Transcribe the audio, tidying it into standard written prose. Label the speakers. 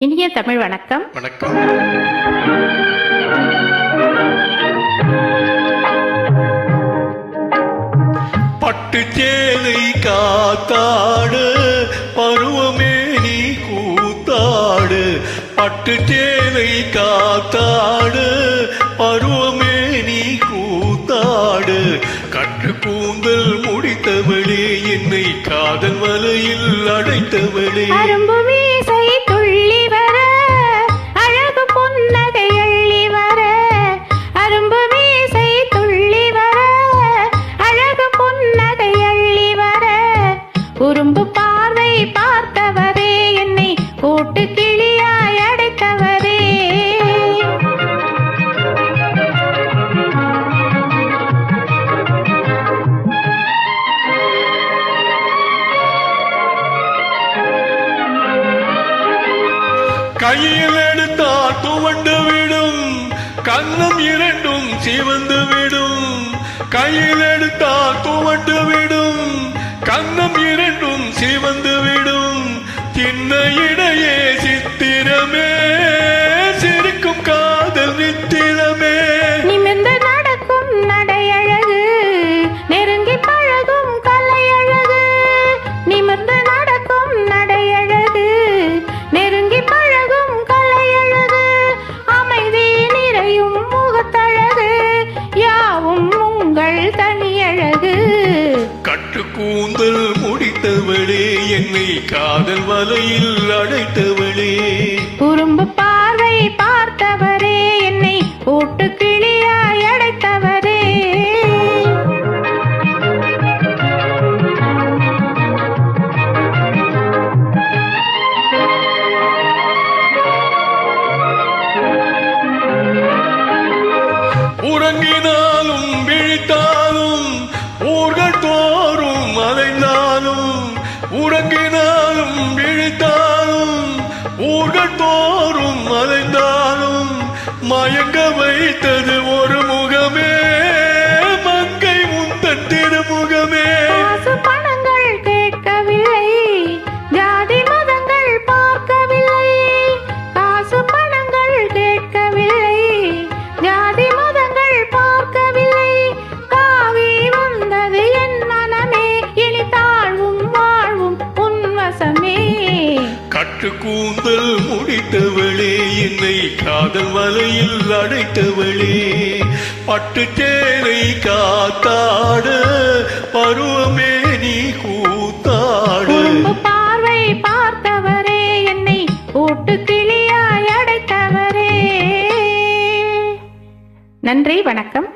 Speaker 1: இனிய தமிழ் வணக்கம்.
Speaker 2: வணக்கம். பட்டு சேலை காத்தாடு பருவமே நீ கூத்தாடு. பட்டு சேலை காத்தாடு பருவமே நீ கூத்தாடு. கற்று கூந்தல் முடித்தவளே என்னை காதல் வலையில் அடைத்தவளே.
Speaker 1: குறும்பு பார்வை பார்த்தவரே என்னை கூட்டு கிளியாய் அடைத்தவரே.
Speaker 2: கையில் எடுத்தால் துவண்டு விடும் கன்னம் இரண்டும் சிவந்து விடும். கையில் எடுத்தால் துவண்டு விடும் கன்னம் இரண்டும் சிவந்து விடும். சின்ன இடையே சித்திரமே சிரிக்கும் காதல் நித்திரமே.
Speaker 1: நிமிர்ந்து நடக்கும் நடையழகு நெருங்கி பழகும் கலையழகு. நிமிர்ந்து நடக்கும் நடையழகு நெருங்கி பழகும் கலையழகு. அமைதி நிறையும் முகத்தழகு யாவும் உங்கள் தனியழகு.
Speaker 2: கட்டு கூந்தல் முடித்தவளே என்னை காதல் வலையில் அடைத்தவளே.
Speaker 1: குறும்பு பார்வை பார்த்தவரே என்னை கூட்டு கிளியாய் அடைத்தவரே.
Speaker 2: உறங்கினாலும் விழித்தாலும் ஊர்கள் தோறும் அலைந்தாலும். உறங்கினாலும் விழித்தாலும் ஊர்கள் தோறும் அலைந்தாலும். மயங்க வைத்தது ஒரு முகமே மங்கை முந்தன் திருமுகமே.
Speaker 1: காசு பணங்கள் கேட்கவில்லை ஜாதி மதங்கள் பார்க்கவில்லை. காசு பணங்கள் கேட்கவில்லை ஜாதி மதங்கள் பார்க்கவில்லை. தாவி வந்தது என் மனமே இனி தாழ்வும் வாழ்வும் உன்வசமே.
Speaker 2: கட்டு கூந்தல் முடித்தவளே என்னை காதல் வலையில் அடைத்தவளே. பட்டு சேலை காத்தாடு பருவமே நீ கூத்தாடு.
Speaker 1: குறும்பு பார்வை பார்த்தவரே என்னை கூட்டு கிளியாய் அடைத்தவரே. நன்றி, வணக்கம்.